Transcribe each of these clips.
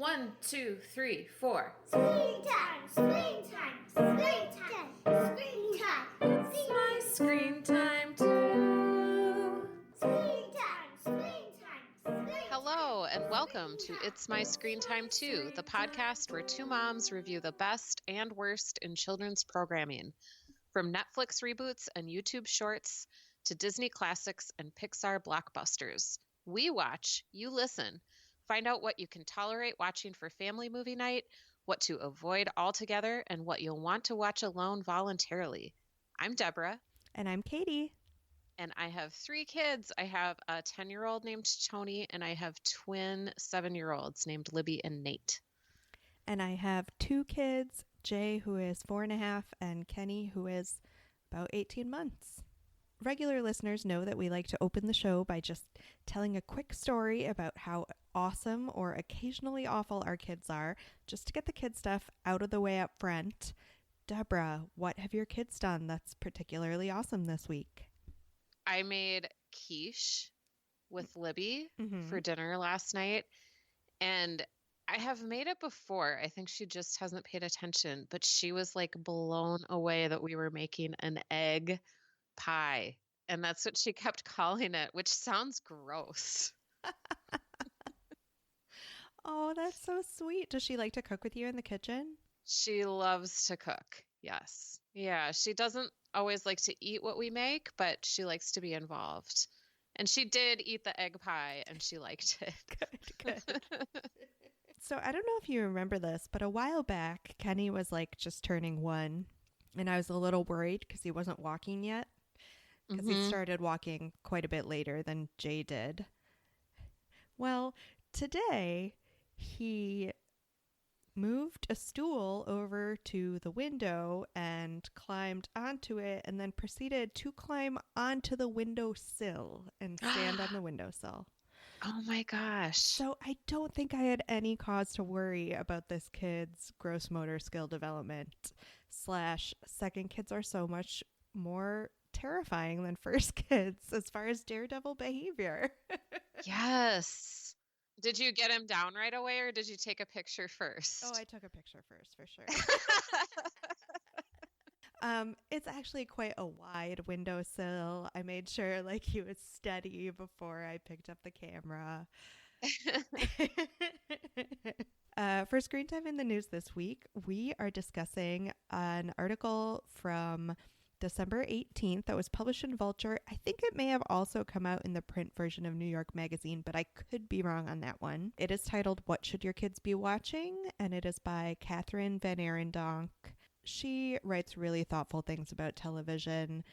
1, 2, 3, 4. Screen time, screen time, screen time, screen time. It's my screen time too. Screen time, screen time, screen time. Hello, and welcome to It's My Screen Time Too, the podcast where two moms review the best and worst in children's programming. From Netflix reboots and YouTube shorts to Disney classics and Pixar blockbusters. We watch, you listen. Find out what you can tolerate watching for family movie night, what to avoid altogether, and what you'll want to watch alone voluntarily. I'm Deborah. And I'm Katie. And I have 3 kids. I have a 10-year-old named Tony, and I have twin 7-year-olds named Libby and Nate. And I have 2 kids, Jay, who is 4.5, and Kenny, who is about 18 months. Regular listeners know that we like to open the show by just telling a quick story about how awesome or occasionally awful our kids are, just to get the kid stuff out of the way up front. Deborah, what have your kids done that's particularly awesome this week? I made quiche with Libby for dinner last night, and I have made it before. I think she just hasn't paid attention, but she was like blown away that we were making an egg pie, and that's what she kept calling it, which sounds gross. Oh, that's so sweet. Does she like to cook with you in the kitchen? She loves to cook. Yes. Yeah, she doesn't always like to eat what we make, but she likes to be involved. And she did eat the egg pie, and she liked it. Good. So I don't know if you remember this, but a while back, Kenny was like just turning 1, and I was a little worried because he wasn't walking yet, because he started walking quite a bit later than Jay did. Well, today he moved a stool over to the window and climbed onto it, and then proceeded to climb onto the windowsill and stand on the windowsill. Oh my gosh. So I don't think I had any cause to worry about this kid's gross motor skill development / second kids are so much more terrifying than first kids as far as daredevil behavior. Yes. Did you get him down right away, or did you take a picture first? Oh, I took a picture first for sure. It's actually quite a wide windowsill. I made sure like he was steady before I picked up the camera. For Screen Time in the News this week, we are discussing an article from December 18th that was published in Vulture. I think it may have also come out in the print version of New York Magazine, but I could be wrong on that one. It is titled What Should Your Kids Be Watching? And it is by Catherine Van Arendonk. She writes really thoughtful things about television.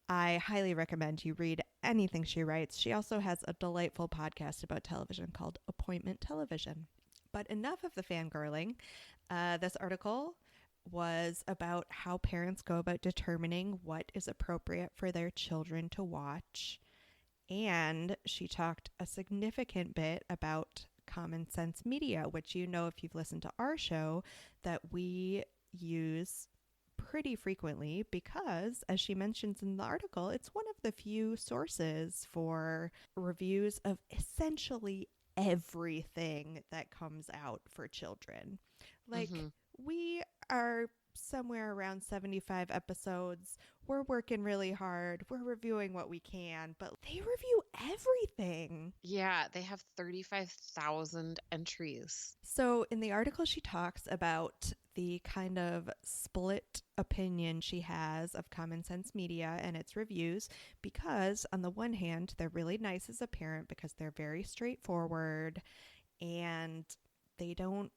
I highly recommend you read anything she writes. She also has a delightful podcast about television called Appointment Television. But enough of the fangirling. This article was about how parents go about determining what is appropriate for their children to watch. And she talked a significant bit about common sense media, which you know if you've listened to our show that we use pretty frequently because, as she mentions in the article, it's one of the few sources for reviews of essentially everything that comes out for children. Like, we are somewhere around 75 episodes. We're working really hard. We're reviewing what we can, but they review everything. Yeah, they have 35,000 entries. So in the article, she talks about the kind of split opinion she has of common sense media and its reviews, because on the one hand, they're really nice as a parent because they're very straightforward and they don't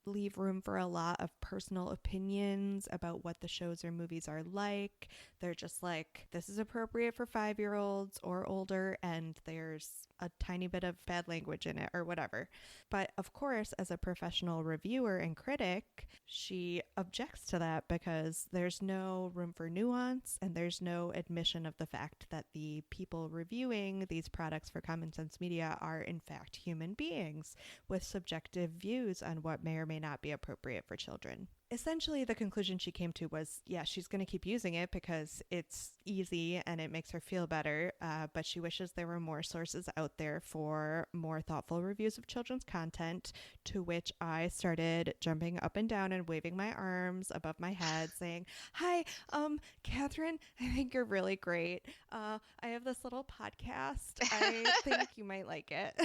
leave room for a lot of personal opinions about what the shows or movies are like. They're just like, this is appropriate for 5-year-olds or older, and there's a tiny bit of bad language in it or whatever. But of course, as a professional reviewer and critic, she objects to that because there's no room for nuance and there's no admission of the fact that the people reviewing these products for common sense media are in fact human beings with subjective views on what may or may not be appropriate for children. essentially the conclusion she came to was, yeah, she's going to keep using it because it's easy and it makes her feel better. But she wishes there were more sources out there for more thoughtful reviews of children's content, to which I started jumping up and down and waving my arms above my head saying, hi, Catherine, I think you're really great. I have this little podcast. I think you might like it.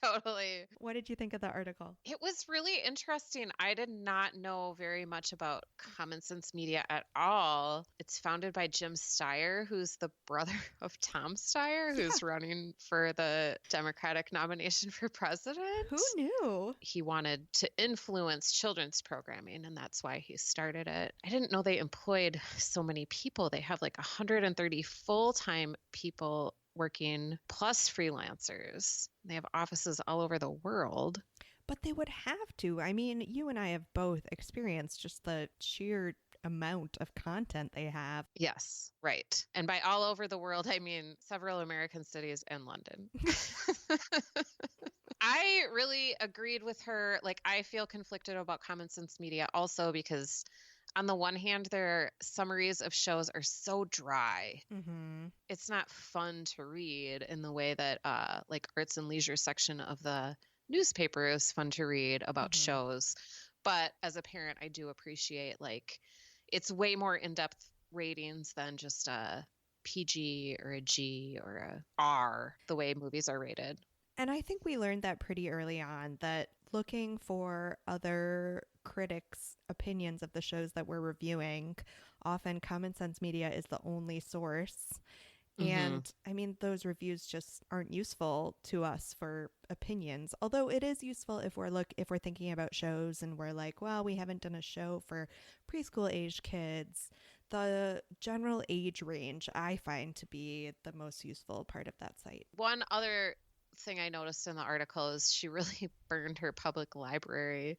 Totally. What did you think of the article? It was really interesting. I did not know very much about Common Sense Media at all. It's founded by Jim Steyer, who's the brother of Tom Steyer, who's running for the Democratic nomination for president. Who knew? He wanted to influence children's programming, and that's why he started it. I didn't know they employed so many people. They have like 130 full-time people working plus freelancers. They have offices all over the world. But they would have to. I mean, you and I have both experienced just the sheer amount of content they have. Yes, right. And by all over the world, I mean several American cities and London. I really agreed with her. Like, I feel conflicted about Common Sense Media also because on the one hand, their summaries of shows are so dry. Mm-hmm. It's not fun to read in the way that like arts and leisure section of the newspaper is fun to read about shows. But as a parent, I do appreciate, like, it's way more in-depth ratings than just a PG or a G or a R, the way movies are rated. And I think we learned that pretty early on, that looking for other critics' opinions of the shows that we're reviewing, often Common Sense Media is the only source. And I mean, those reviews just aren't useful to us for opinions. Although it is useful if we're thinking about shows and we're like, well, we haven't done a show for preschool age kids. The general age range I find to be the most useful part of that site. One other thing I noticed in the article is she really burned her public library.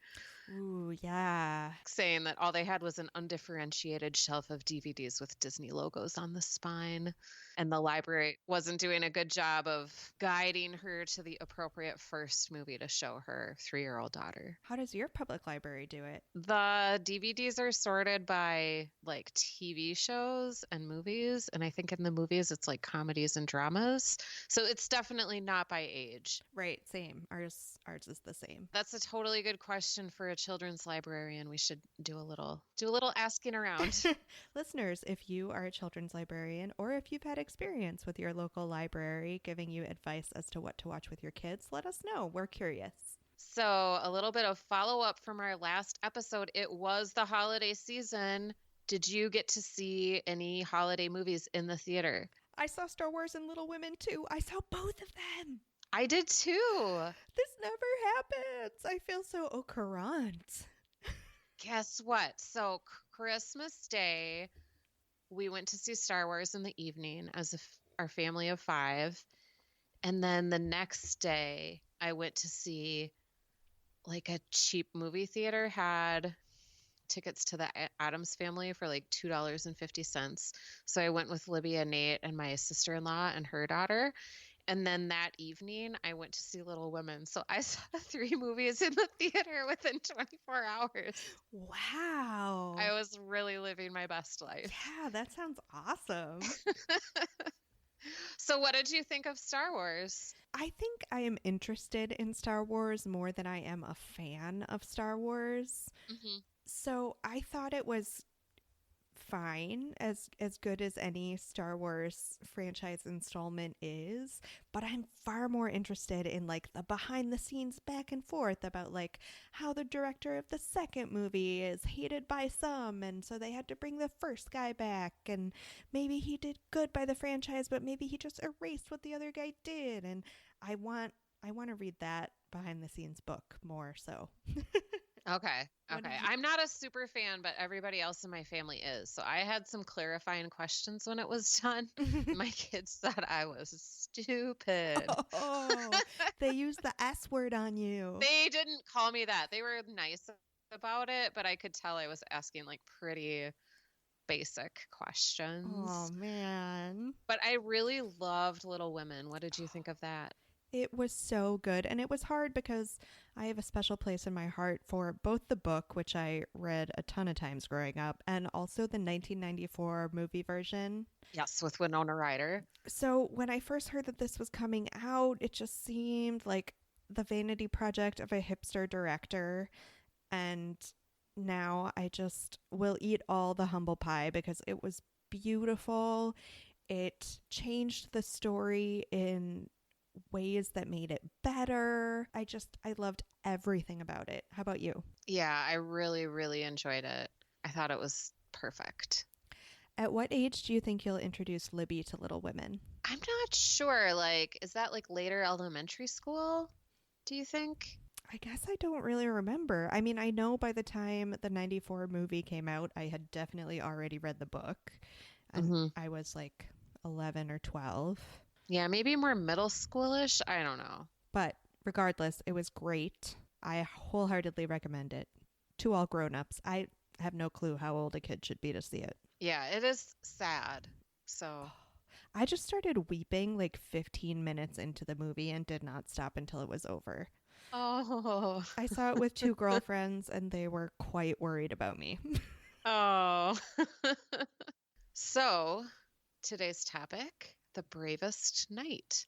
Ooh, yeah. Saying that all they had was an undifferentiated shelf of DVDs with Disney logos on the spine. And the library wasn't doing a good job of guiding her to the appropriate first movie to show her 3-year-old daughter. How does your public library do it? The DVDs are sorted by like TV shows and movies. And I think in the movies, it's like comedies and dramas. So it's definitely not by age. Right. Same. Ours is the same. That's a totally good question for a children's librarian. We should do a little asking around. Listeners, if you are a children's librarian, or if you've had experience with your local library giving you advice as to what to watch with your kids, let us know. We're curious. So a little bit of follow-up from our last episode. It was the holiday season. Did you get to see any holiday movies in the theater? I saw Star Wars and Little Women too. I saw both of them. I did too. This never happens. I feel so au courant. Guess what? So Christmas Day, we went to see Star Wars in the evening as our family of 5. And then the next day, I went to see like a cheap movie theater had tickets to the Addams Family for like $2.50. So I went with Libby and Nate and my sister-in-law and her daughter. And then that evening, I went to see Little Women. So I saw 3 movies in the theater within 24 hours. Wow. I was really living my best life. Yeah, that sounds awesome. So what did you think of Star Wars? I think I am interested in Star Wars more than I am a fan of Star Wars. Mm-hmm. So I thought it was fine, as good as any Star Wars franchise installment is, but I'm far more interested in like the behind the scenes back and forth about like how the director of the second movie is hated by some, and so they had to bring the first guy back, and maybe he did good by the franchise, but maybe he just erased what the other guy did, and I want to read that behind the scenes book more so. Okay. I'm not a super fan, but everybody else in my family is. So I had some clarifying questions when it was done. My kids thought I was stupid. Oh, they used the S word on you. They didn't call me that. They were nice about it, but I could tell I was asking like pretty basic questions. Oh, man. But I really loved Little Women. What did you think of that? It was so good. And it was hard because I have a special place in my heart for both the book, which I read a ton of times growing up, and also the 1994 movie version. Yes, with Winona Ryder. So when I first heard that this was coming out, it just seemed like the vanity project of a hipster director. And now I just will eat all the humble pie because it was beautiful. It changed the story in ways that made it better. I loved everything about it. How about you? Yeah, I really, really enjoyed it. I thought it was perfect. At what age do you think you'll introduce Libby to Little Women? I'm not sure. Like, is that like later elementary school? Do you think? I guess I don't really remember. I mean, I know by the time the 94 movie came out, I had definitely already read the book. And Mm-hmm. I was like 11 or 12. Yeah, maybe more middle schoolish. I don't know. But regardless, it was great. I wholeheartedly recommend it to all grown-ups. I have no clue how old a kid should be to see it. Yeah, it is sad. So, I just started weeping like 15 minutes into the movie and did not stop until it was over. oh, I saw it with two girlfriends and they were quite worried about me. oh. So, today's topic, The Bravest Knight,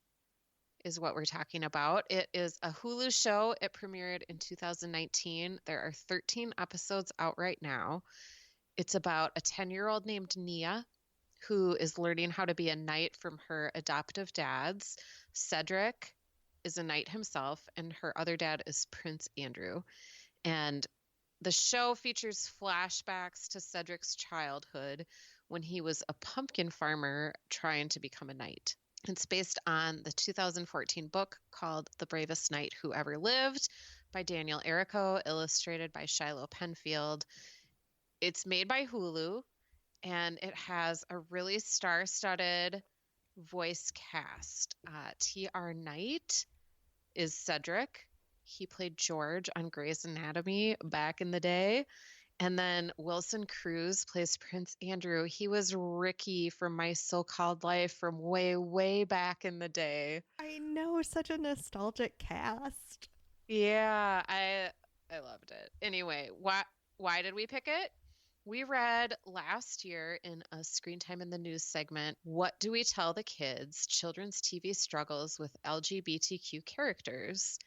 is what we're talking about. It is a Hulu show. It premiered in 2019. There are 13 episodes out right now. It's about a 10-year-old named Nia who is learning how to be a knight from her adoptive dads. Cedric is a knight himself, and her other dad is Prince Andrew. And the show features flashbacks to Cedric's childhood when he was a pumpkin farmer trying to become a knight. It's based on the 2014 book called The Bravest Knight Who Ever Lived by Daniel Errico, illustrated by Shiloh Penfield. It's made by Hulu, and it has a really star-studded voice cast. T.R. Knight is Cedric. He played George on Grey's Anatomy back in the day. And then Wilson Cruz plays Prince Andrew. He was Ricky from My So-Called Life from way, way back in the day. I know, such a nostalgic cast. Yeah, I loved it. Anyway, why did we pick it? We read last year in a Screen Time in the News segment, What Do We Tell the Kids? Children's TV Struggles with LGBTQ Characters.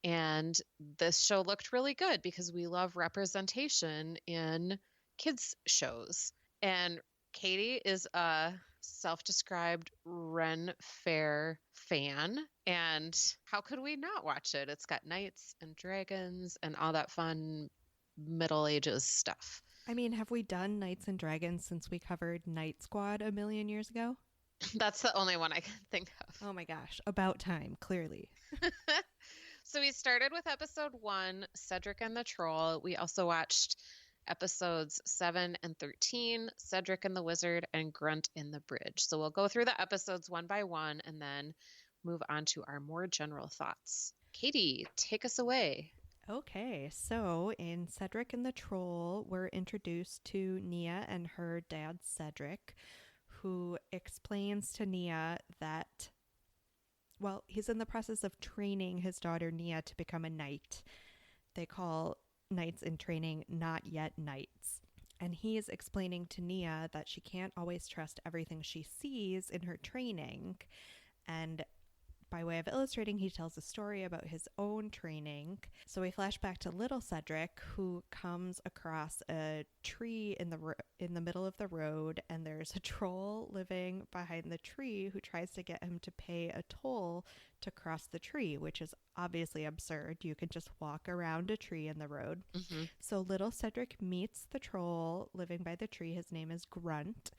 And this show looked really good because we love representation in kids' shows. And Katie is a self-described Ren Fair fan. And how could we not watch it? It's got knights and dragons and all that fun Middle Ages stuff. I mean, have we done Knights and Dragons since we covered Night Squad a million years ago? That's the only one I can think of. Oh my gosh, about time, clearly. So we started with episode 1, Cedric and the Troll. We also watched episodes 7 and 13, Cedric and the Wizard and Grunt in the Bridge. So we'll go through the episodes one by one and then move on to our more general thoughts. Katie, take us away. Okay, so in Cedric and the Troll, we're introduced to Nia and her dad, Cedric, who explains to Nia that, well, he's in the process of training his daughter, Nia, to become a knight. They call knights in training not yet knights. And he is explaining to Nia that she can't always trust everything she sees in her training. And by way of illustrating, he tells a story about his own training. So we flash back to little Cedric, who comes across a tree in the middle of the road, and there's a troll living behind the tree who tries to get him to pay a toll to cross the tree, which is obviously absurd. You can just walk around a tree in the road. Mm-hmm. So little Cedric meets the troll living by the tree. His name is Grunt,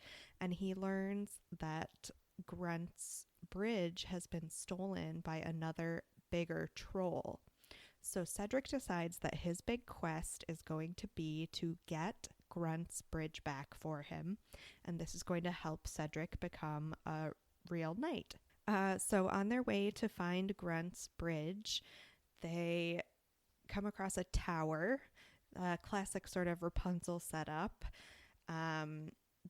and he learns that Grunt's bridge has been stolen by another bigger troll. So Cedric decides that his big quest is going to be to get Grunt's bridge back for him, and this is going to help Cedric become a real knight. So on their way to find Grunt's bridge, they come across a tower, a classic sort of Rapunzel setup.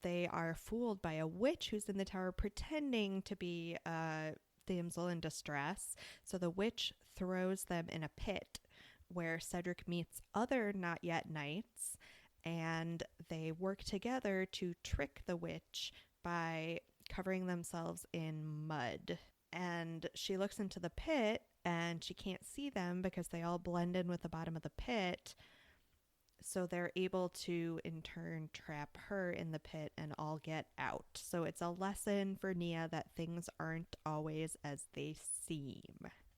They are fooled by a witch who's in the tower pretending to be a damsel in distress. So the witch throws them in a pit where Cedric meets other not yet knights, and they work together to trick the witch by covering themselves in mud. And she looks into the pit and she can't see them because they all blend in with the bottom of the pit. So they're able to, in turn, trap her in the pit and all get out. So it's a lesson for Nia that things aren't always as they seem.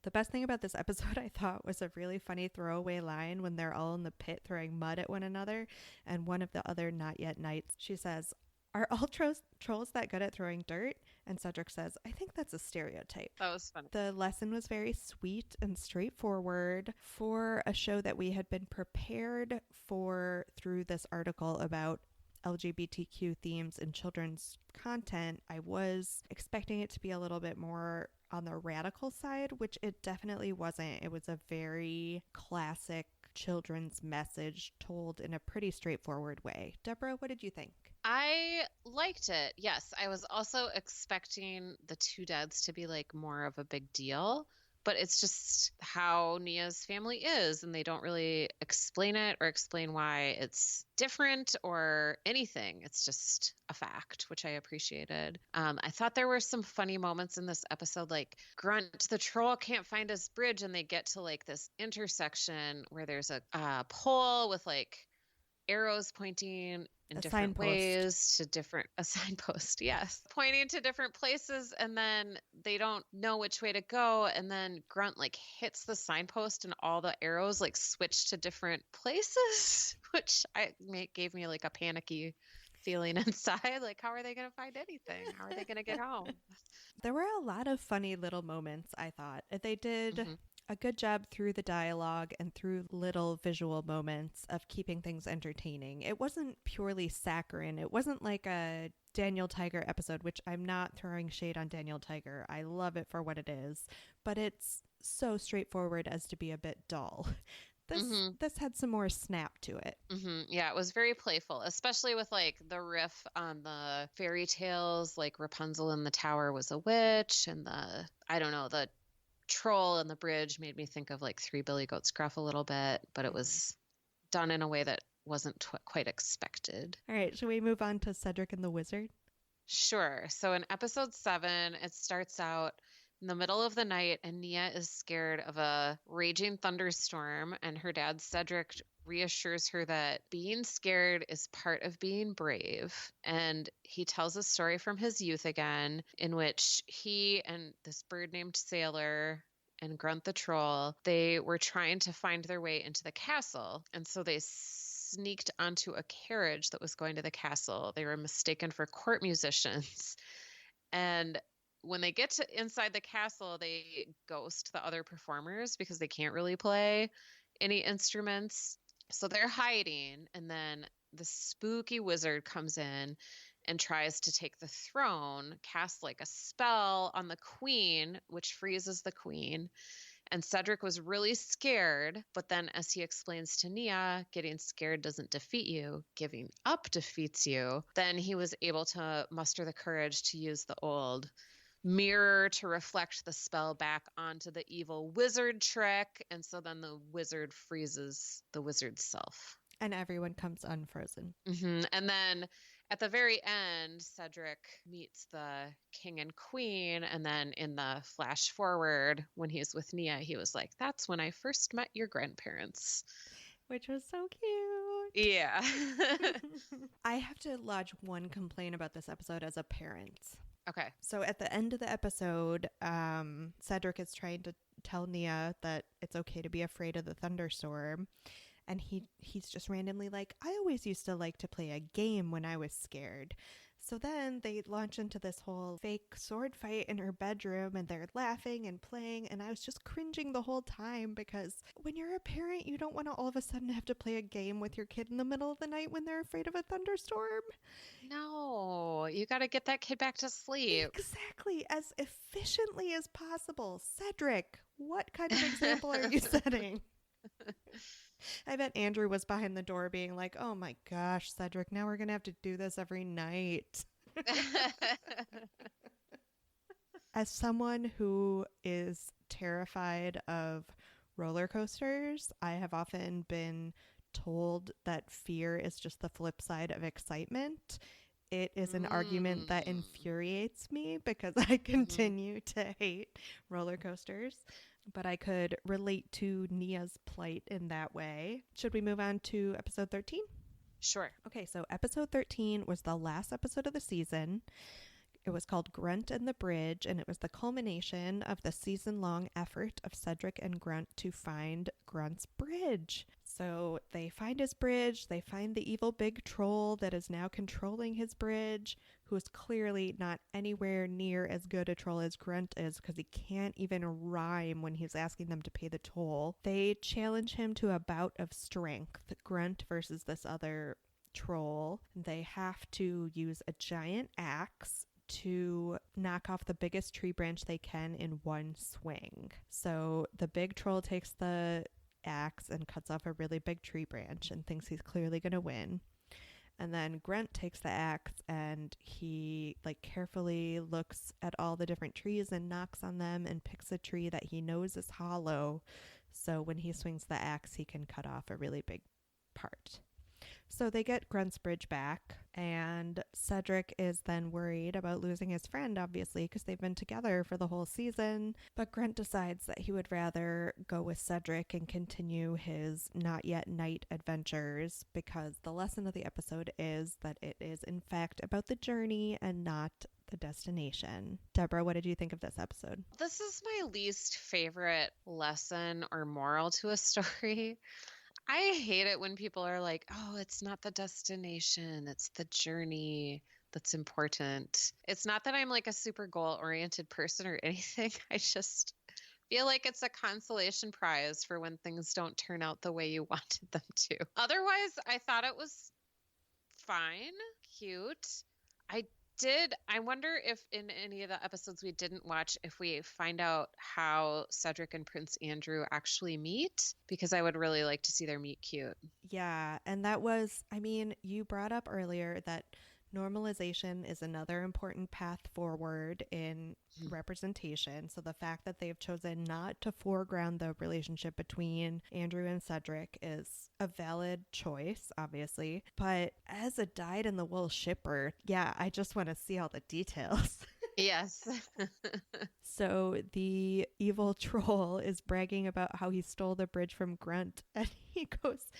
The best thing about this episode, I thought, was a really funny throwaway line when they're all in the pit throwing mud at one another. And one of the other not yet knights, she says, "Are all trolls that good at throwing dirt?" And Cedric says, "I think that's a stereotype." That was funny. The lesson was very sweet and straightforward for a show that we had been prepared for through this article about LGBTQ themes in children's content. I was expecting it to be a little bit more on the radical side, which it definitely wasn't. It was a very classic children's message told in a pretty straightforward way. Deborah, what did you think? I liked it. Yes, I was also expecting the two dads to be like more of a big deal, but it's just how Nia's family is, and they don't really explain it or explain why it's different or anything. It's just a fact, which I appreciated. I thought there were some funny moments in this episode, like Grunt, the troll, can't find his bridge, and they get to like this intersection where there's a pole with like arrows pointing in different ways to a signpost, yes, pointing to different places, and then they don't know which way to go, and then Grunt like hits the signpost and all the arrows like switch to different places, which gave me like a panicky feeling inside, like, how are they going to find anything? How are they going to get home? There were a lot of funny little moments, I thought. They did a good job through the dialogue and through little visual moments of keeping things entertaining. It wasn't purely saccharine. It wasn't like a Daniel Tiger episode, which I'm not throwing shade on Daniel Tiger. I love it for what it is, but it's so straightforward as to be a bit dull. This had some more snap to it. Yeah, it was very playful, especially with like the riff on the fairy tales, like Rapunzel in the tower was a witch, and the troll in the bridge made me think of like Three Billy Goats Gruff a little bit, but it was done in a way that wasn't quite expected. All right, should we move on to Cedric and the Wizard? Sure. So in episode 7, it starts out in the middle of the night, and Nia is scared of a raging thunderstorm, and her dad, Cedric, reassures her that being scared is part of being brave. And he tells a story from his youth again, in which he and this bird named Sailor and Grunt the Troll, they were trying to find their way into the castle. And so they sneaked onto a carriage that was going to the castle. They were mistaken for court musicians. And when they get to inside the castle, they ghost the other performers because they can't really play any instruments. So they're hiding, and then the spooky wizard comes in and tries to take the throne, casts like a spell on the queen, which freezes the queen. And Cedric was really scared, but then as he explains to Nia, getting scared doesn't defeat you, giving up defeats you, then he was able to muster the courage to use the old mirror to reflect the spell back onto the evil wizard trick, and so then the wizard freezes the wizard's self. And everyone comes unfrozen. And then at the very end, Cedric meets the king and queen, and then in the flash forward, when he's with Nia, he was like, "That's when I first met your grandparents." Which was so cute. Yeah. I have to lodge one complaint about this episode as a parent. Okay. So at the end of the episode, Cedric is trying to tell Nia that it's okay to be afraid of the thunderstorm. And he's just randomly like, "I always used to like to play a game when I was scared." So then they launch into this whole fake sword fight in her bedroom, and they're laughing and playing, and I was just cringing the whole time, because when you're a parent, you don't want to all of a sudden have to play a game with your kid in the middle of the night when they're afraid of a thunderstorm. No, you got to get that kid back to sleep. Exactly, as efficiently as possible. Cedric, what kind of example are you setting? I bet Andrew was behind the door being like, "Oh my gosh, Cedric, now we're going to have to do this every night." As someone who is terrified of roller coasters, I have often been told that fear is just the flip side of excitement. It is an argument that infuriates me because I continue to hate roller coasters. But I could relate to Nia's plight in that way. Should we move on to episode 13? Sure. Okay, so episode 13 was the last episode of the season. It was called Grunt and the Bridge, and it was the culmination of the season-long effort of Cedric and Grunt to find Grunt's bridge. So they find his bridge, they find the evil big troll that is now controlling his bridge, who is clearly not anywhere near as good a troll as Grunt is because he can't even rhyme when he's asking them to pay the toll. They challenge him to a bout of strength, Grunt versus this other troll. They have to use a giant axe to knock off the biggest tree branch they can in one swing. So the big troll takes the axe and cuts off a really big tree branch and thinks he's clearly going to win. And then Grunt takes the axe and he carefully looks at all the different trees and knocks on them and picks a tree that he knows is hollow. So when he swings the axe, he can cut off a really big part. So they get Grunt's bridge back, and Cedric is then worried about losing his friend, obviously, because they've been together for the whole season. But Grunt decides that he would rather go with Cedric and continue his not yet knight adventures, because the lesson of the episode is that it is, in fact, about the journey and not the destination. Deborah, what did you think of this episode? This is my least favorite lesson or moral to a story. I hate it when people are like, oh, it's not the destination, it's the journey that's important. It's not that I'm like a super goal-oriented person or anything. I just feel like it's a consolation prize for when things don't turn out the way you wanted them to. Otherwise, I thought it was fine, cute. I wonder if in any of the episodes we didn't watch, if we find out how Cedric and Prince Andrew actually meet, because I would really like to see their meet cute. Yeah, and that was, you brought up earlier that normalization is another important path forward in representation. So the fact that they've chosen not to foreground the relationship between Andrew and Cedric is a valid choice, obviously. But as a dyed-in-the-wool shipper, yeah, I just want to see all the details. Yes. So the evil troll is bragging about how he stole the bridge from Grunt, and he goes,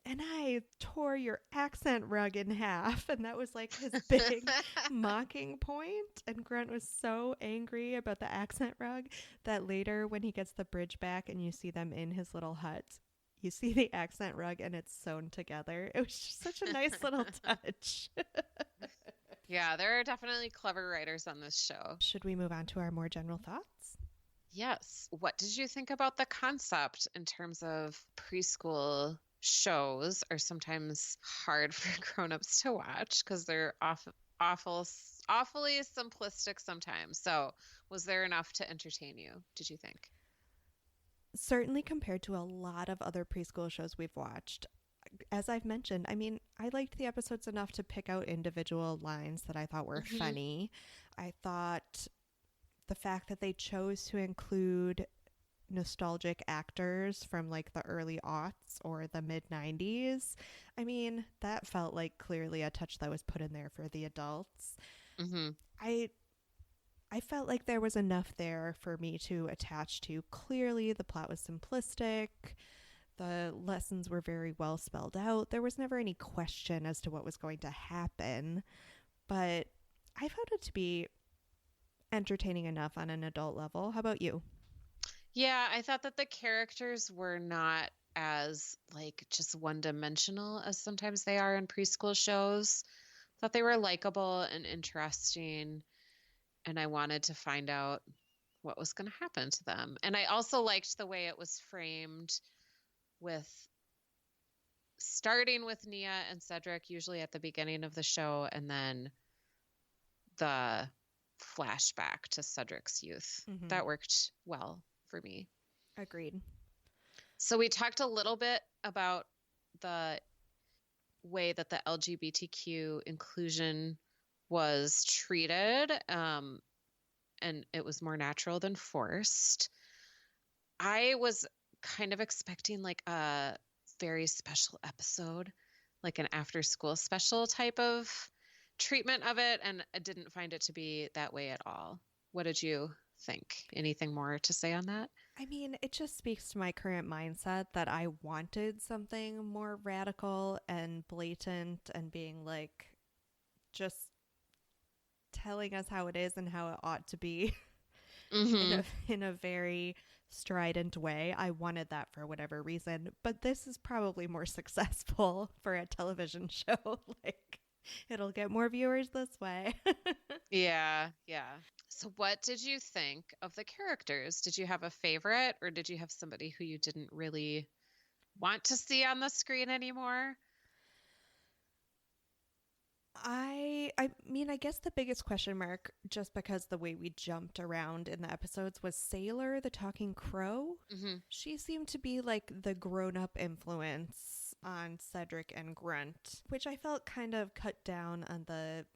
and I tore your accent rug in half. And that was like his big mocking point. And Grunt was so angry about the accent rug that later when he gets the bridge back and you see them in his little hut, you see the accent rug and it's sewn together. It was just such a nice little touch. Yeah, there are definitely clever writers on this show. Should we move on to our more general thoughts? Yes. What did you think about the concept in terms of preschool shows are sometimes hard for grown-ups to watch because they're awfully simplistic sometimes. So was there enough to entertain you, did you think? Certainly compared to a lot of other preschool shows we've watched. As I've mentioned, I liked the episodes enough to pick out individual lines that I thought were funny. I thought the fact that they chose to include nostalgic actors from like the early aughts or the mid 90s, that felt like clearly a touch that was put in there for the adults. I felt like there was enough there for me to attach to. Clearly the plot was simplistic, the lessons were very well spelled out, there was never any question as to what was going to happen, but I found it to be entertaining enough on an adult level. How about you? Yeah, I thought that the characters were not as like just one-dimensional as sometimes they are in preschool shows. I thought they were likable and interesting, and I wanted to find out what was going to happen to them. And I also liked the way it was framed, with starting with Nia and Cedric usually at the beginning of the show, and then the flashback to Cedric's youth. That worked well for me. Agreed. So we talked a little bit about the way that the LGBTQ inclusion was treated. and it was more natural than forced. I was kind of expecting like a very special episode, like an after school special type of treatment of it, and I didn't find it to be that way at all. What did you think? Anything more to say on that? I mean, it just speaks to my current mindset that I wanted something more radical and blatant and being like, just telling us how it is and how it ought to be in a very strident way. I wanted that for whatever reason, but this is probably more successful for a television show. Like, it'll get more viewers this way. Yeah, yeah. So what did you think of the characters? Did you have a favorite, or did you have somebody who you didn't really want to see on the screen anymore? I mean, I guess the biggest question mark, just because the way we jumped around in the episodes, was Sailor, the talking crow. She seemed to be like the grown-up influence on Cedric and Grunt, which I felt kind of cut down on the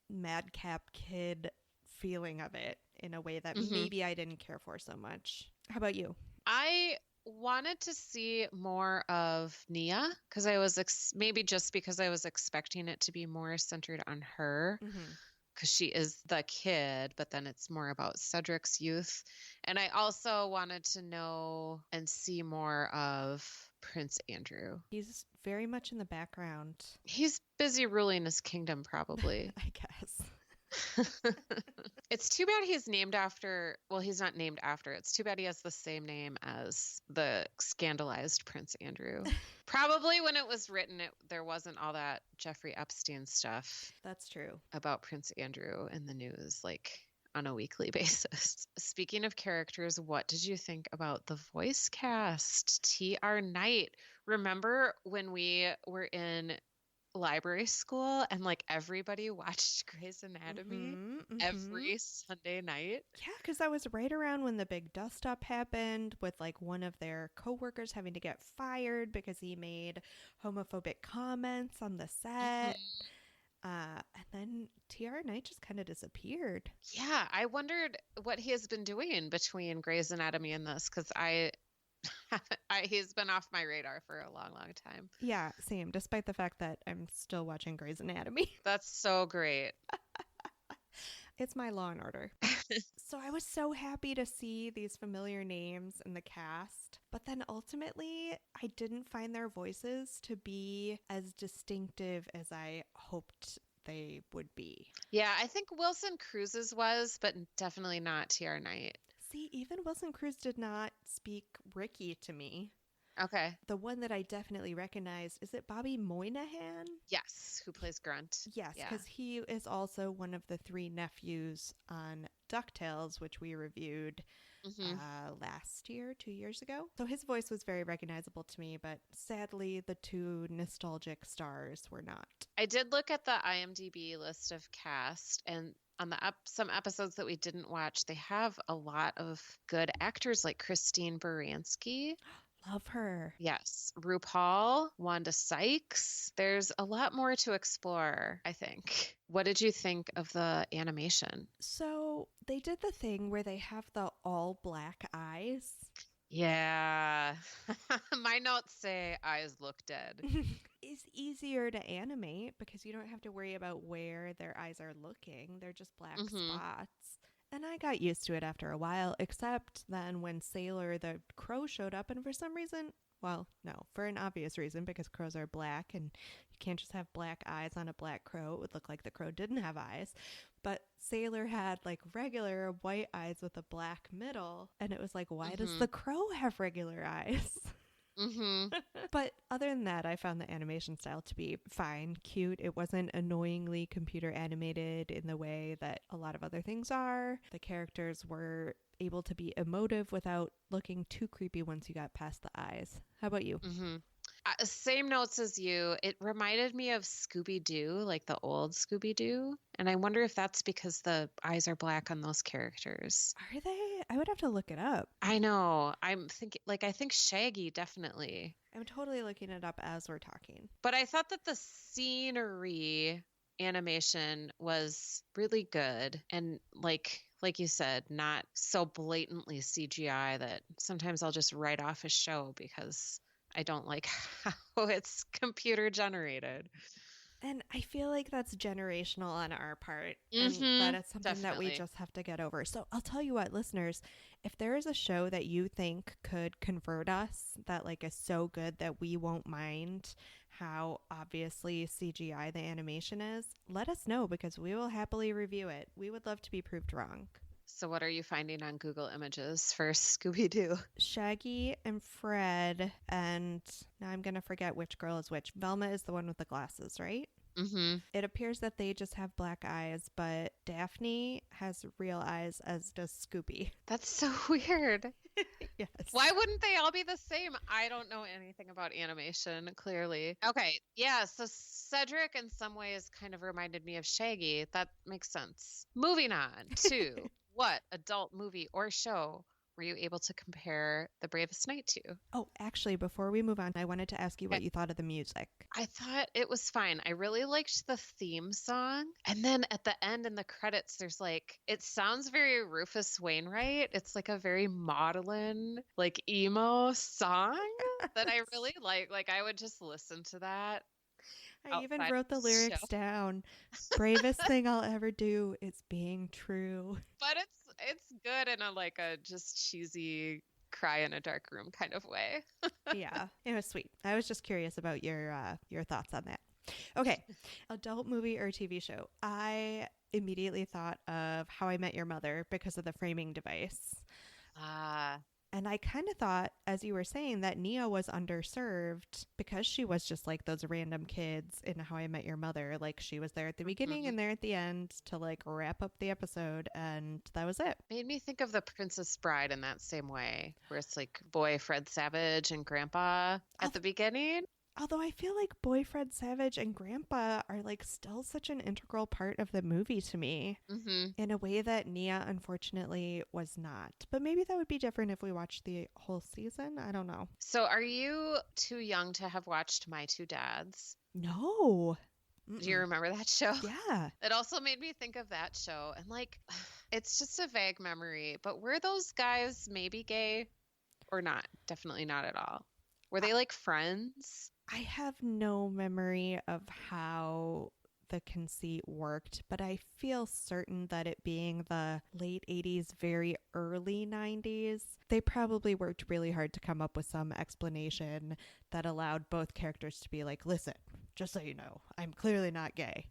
madcap kid feeling of it in a way that maybe I didn't care for so much. How about you? I wanted to see more of Nia because I was maybe just because I was expecting it to be more centered on her because she is the kid, but then it's more about Cedric's youth. And I also wanted to know and see more of Prince Andrew. He's very much in the background. He's busy ruling his kingdom, probably. I guess. It's too bad he's named after, well, he's not named after. It's too bad he has the same name as the scandalized Prince Andrew. Probably when it was written, there wasn't all that Jeffrey Epstein stuff. That's true. About Prince Andrew in the news, like on a weekly basis. Speaking of characters, what did you think about the voice cast? T.R. Knight. Remember when we were in library school and like everybody watched Grey's Anatomy every Sunday night? Yeah, because that was right around when the big dust up happened with like one of their coworkers having to get fired because he made homophobic comments on the set. And then T.R. Knight just kind of disappeared. Yeah, I wondered what he has been doing between Grey's Anatomy and this, because he's been off my radar for a long, long time. Yeah, same, despite the fact that I'm still watching Grey's Anatomy. That's so great. It's my Law and Order. So I was so happy to see these familiar names in the cast, but then ultimately I didn't find their voices to be as distinctive as I hoped they would be. Yeah, I think Wilson Cruz's was, but definitely not T.R. Knight. See, even Wilson Cruz did not speak Ricky to me. Okay. The one that I definitely recognized, is it Bobby Moynihan? Yes, who plays Grunt. Yes, because he is also one of the three nephews on DuckTales, which we reviewed last year, 2 years ago. So his voice was very recognizable to me, but sadly the two nostalgic stars were not. I did look at the IMDb list of cast, and on the some episodes that we didn't watch, they have a lot of good actors like Christine Baranski. Love her. Yes. RuPaul, Wanda Sykes. There's a lot more to explore, I think. What did you think of the animation? So they did the thing where they have the all black eyes. Yeah. My notes say eyes look dead. It's easier to animate because you don't have to worry about where their eyes are looking. They're just black spots. And I got used to it after a while, except then when Sailor the crow showed up, and for some reason, well, no, for an obvious reason, because crows are black and you can't just have black eyes on a black crow. It would look like the crow didn't have eyes. But Sailor had like regular white eyes with a black middle, and it was like, why does the crow have regular eyes? But other than that, I found the animation style to be fine, cute. It wasn't annoyingly computer animated in the way that a lot of other things are. The characters were able to be emotive without looking too creepy once you got past the eyes. How about you? Same notes as you. It reminded me of Scooby-Doo, like the old Scooby-Doo. And I wonder if that's because the eyes are black on those characters. Are they? I would have to look it up. I know. I'm thinking, like, I think Shaggy, definitely. I'm totally looking it up as we're talking. But I thought that the scenery animation was really good. And like like you said, not so blatantly CGI that sometimes I'll just write off a show because I don't like how it's computer generated. And I feel like that's generational on our part, and Mm-hmm. that is something that we Definitely. just have to get over. So I'll tell you what, listeners, if there is a show that you think could convert us, that like is so good that we won't mind how obviously CGI the animation is, let us know because we will happily review it. We would love to be proved wrong. So what are you finding on Google Images for Scooby-Doo? Shaggy and Fred, and now I'm going to forget which girl is which. Velma is the one with the glasses, right? Mm-hmm. It appears that they just have black eyes, but Daphne has real eyes, as does Scooby. That's so weird. Yes. Why wouldn't they all be the same? I don't know anything about animation, clearly. Okay, yeah, so Cedric in some ways kind of reminded me of Shaggy. That makes sense. Moving on to what adult movie or show were you able to compare The Bravest Knight to? Oh, actually, before we move on, I wanted to ask you what you thought of the music. I thought it was fine. I really liked the theme song. And then at the end in the credits, there's like, it sounds very Rufus Wainwright. It's like a very maudlin, like emo song that I really like. Like, I would just listen to that. I even outside wrote the of the lyrics show. down. Bravest thing I'll ever do is being true. But it's good in a like a just cheesy cry in a dark room kind of way. Yeah, it was sweet. I was just curious about your thoughts on that. Okay, adult movie or TV show. I immediately thought of How I Met Your Mother because of the framing device. And I kind of thought, as you were saying, that Nia was underserved because she was just like those random kids in How I Met Your Mother. Like she was there at the beginning and there at the end to like wrap up the episode, and that was it. Made me think of The Princess Bride in that same way, where it's like boy Fred Savage and grandpa at the beginning. Although I feel like Boy Fred Savage and Grandpa are like still such an integral part of the movie to me in a way that Nia unfortunately was not. But maybe that would be different if we watched the whole season. I don't know. So are you too young to have watched My Two Dads? No. Do you remember that show? Yeah. It also made me think of that show. And like, it's just a vague memory, but were those guys maybe gay or not? Definitely not at all. Were they like friends? I have no memory of how the conceit worked, but I feel certain that it being the late 80s, very early 90s, they probably worked really hard to come up with some explanation that allowed both characters to be like, listen, just so you know, I'm clearly not gay.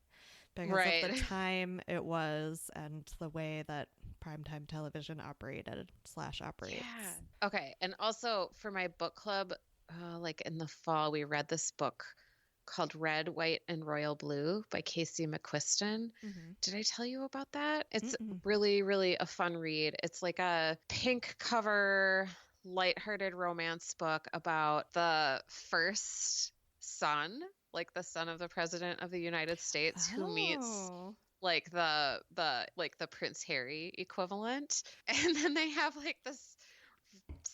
Because of the time it was and the way that primetime television operated / operates. Yeah. Okay. And also for my book club, like in the fall, we read this book called Red, White, and Royal Blue by Casey McQuiston. Did I tell you about that? It's really, really a fun read. It's like a pink cover, lighthearted romance book about the first son, like the son of the president of the United States, who meets like the Prince Harry equivalent. And then they have like this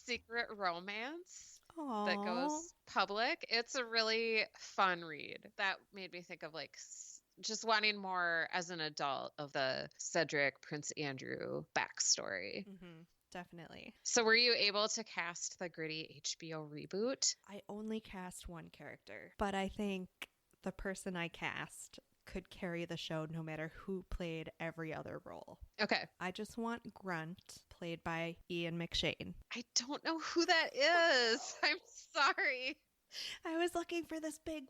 secret romance that goes public. It's a really fun read. That made me think of like just wanting more as an adult of the Cedric Prince Andrew backstory. Definitely. So were you able to cast the gritty HBO reboot? I only cast one character, but I think the person I cast could carry the show no matter who played every other role. Okay. I just want Grunt, played by Ian McShane. I don't know who that is. I'm sorry. I was looking for this big,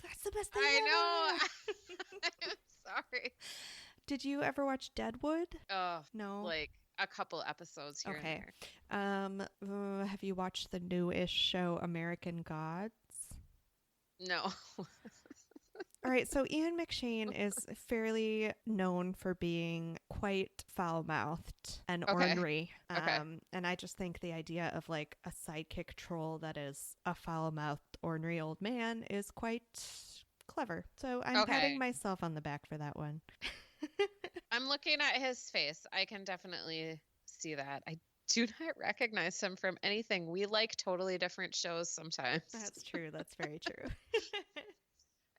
that's the best thing I ever. know. I'm sorry. Did you ever watch Deadwood? Oh, No. like a couple episodes here Okay. and there. Have you watched the new-ish show American Gods? No. All right, so Ian McShane is fairly known for being quite foul-mouthed and ornery. And I just think the idea of like a sidekick troll that is a foul-mouthed, ornery old man is quite clever. So I'm patting myself on the back for that one. I'm looking at his face. I can definitely see that. I do not recognize him from anything. We like totally different shows sometimes. That's true. That's very true.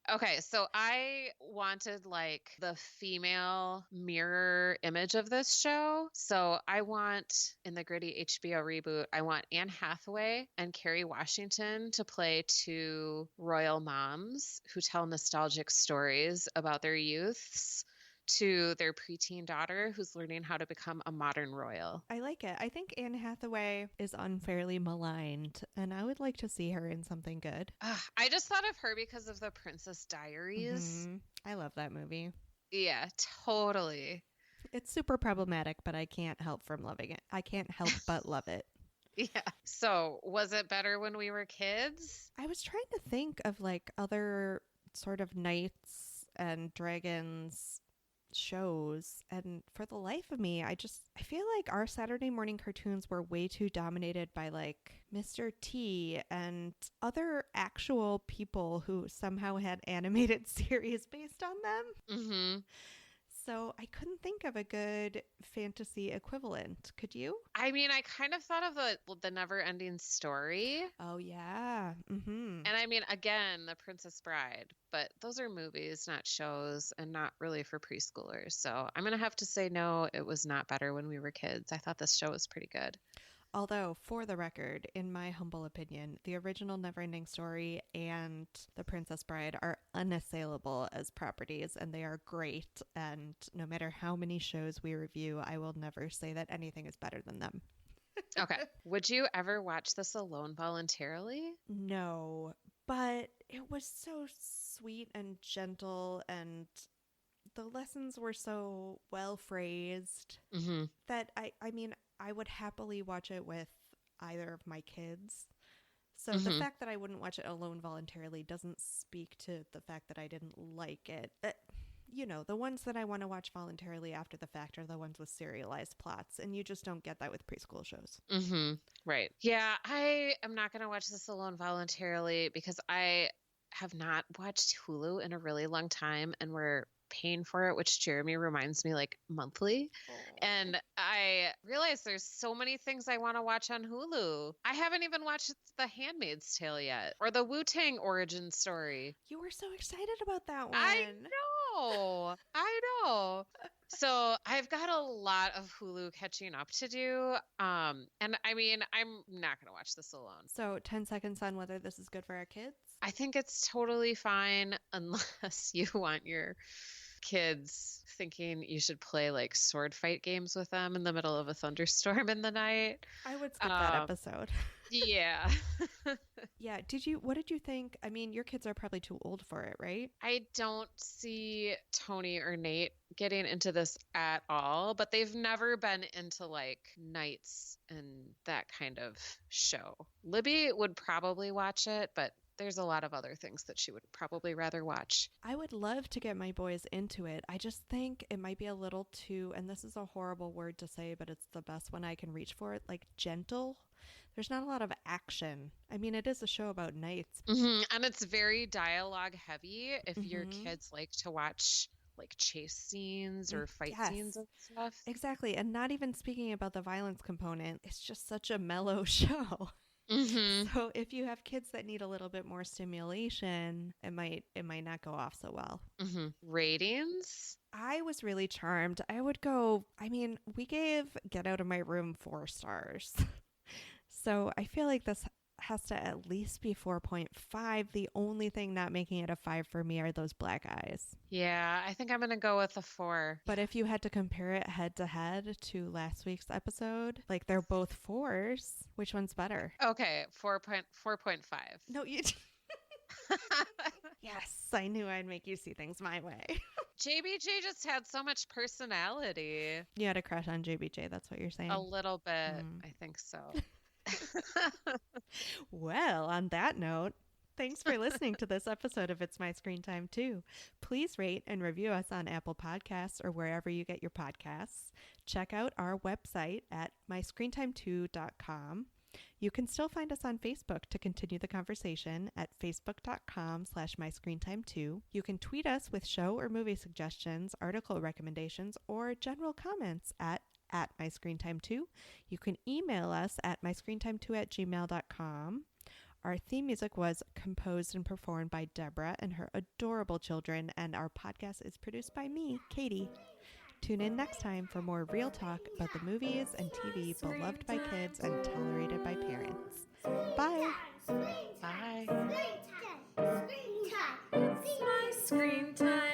Okay, so I wanted like the female mirror image of this show. So I want, in the gritty HBO reboot, I want Anne Hathaway and Kerry Washington to play two royal moms who tell nostalgic stories about their youths to their preteen daughter who's learning how to become a modern royal. I like it. I think Anne Hathaway is unfairly maligned, and I would like to see her in something good. I just thought of her because of the Princess Diaries. I love that movie. Yeah, totally. It's super problematic, but I can't help from loving it. I can't help but love it. Yeah. So, was it better when we were kids? I was trying to think of like other sort of knights and dragons shows, and for the life of me, I feel like our Saturday morning cartoons were way too dominated by like Mr. T and other actual people who somehow had animated series based on them. Mm-hmm. So I couldn't think of a good fantasy equivalent. Could you? I mean, I kind of thought of the Never-Ending Story. Oh yeah. And I mean, again, The Princess Bride, but those are movies, not shows, and not really for preschoolers. So I'm gonna have to say no, it was not better when we were kids. I thought this show was pretty good. Although, for the record, in my humble opinion, the original Neverending Story and The Princess Bride are unassailable as properties, and they are great. And no matter how many shows we review, I will never say that anything is better than them. Okay. Would you ever watch this alone voluntarily? No, but it was so sweet and gentle, and the lessons were so well phrased that I mean, I would happily watch it with either of my kids. So the fact that I wouldn't watch it alone voluntarily doesn't speak to the fact that I didn't like it. You know, the ones that I want to watch voluntarily after the fact are the ones with serialized plots, and you just don't get that with preschool shows. Right. Yeah, I am not going to watch this alone voluntarily because I have not watched Hulu in a really long time, and we're paying for it, which Jeremy reminds me like monthly. And I realize there's so many things I want to watch on Hulu. I haven't even watched The Handmaid's Tale yet, or the Wu-Tang origin story. You were so excited about that one. I know. So I've got a lot of Hulu catching up to do. And I mean, I'm not going to watch this alone. So 10 seconds on whether this is good for our kids? I think it's totally fine unless you want your kids thinking you should play like sword fight games with them in the middle of a thunderstorm in the night. I would skip that episode. Yeah. Yeah. What did you think? I mean, your kids are probably too old for it, right? I don't see Tony or Nate getting into this at all, but they've never been into like knights and that kind of show. Libby would probably watch it, but there's a lot of other things that she would probably rather watch. I would love to get my boys into it. I just think it might be a little too, and this is a horrible word to say, but it's the best one I can reach for it, like gentle. There's not a lot of action. I mean, it is a show about knights. And it's very dialogue heavy if your kids like to watch like chase scenes or fight scenes and stuff. Exactly. And not even speaking about the violence component, it's just such a mellow show. So if you have kids that need a little bit more stimulation, it might not go off so well. Ratings? I was really charmed. I would go, I mean, we gave Get Out of My Room 4 stars. So I feel like this has to at least be 4.5. The only thing not making it a 5 for me are those black eyes. Yeah, I think I'm going to go with a 4. But if you had to compare it head to head to last week's episode, like they're both 4s. Which one's better? Okay, 4.5. No, you... Yes, I knew I'd make you see things my way. JBJ just had so much personality. You had a crush on JBJ, that's what you're saying? A little bit, I think so. Well, on that note, thanks for listening to this episode of It's My Screen Time Too. Please rate and review us on Apple Podcasts or wherever you get your podcasts. Check out our website at myscreentime2.com. You can still find us on Facebook to continue the conversation at facebook.com/myscreentime2. You can tweet us with show or movie suggestions, article recommendations, or general comments at myscreentime2. You can email us at myscreentime2@gmail.com. Our theme music was composed and performed by Deborah and her adorable children, and our podcast is produced by me, Katie. Tune in next time for more real talk about the movies and TV beloved by kids and tolerated by parents. Bye. Bye. Screen time. It's my screen time.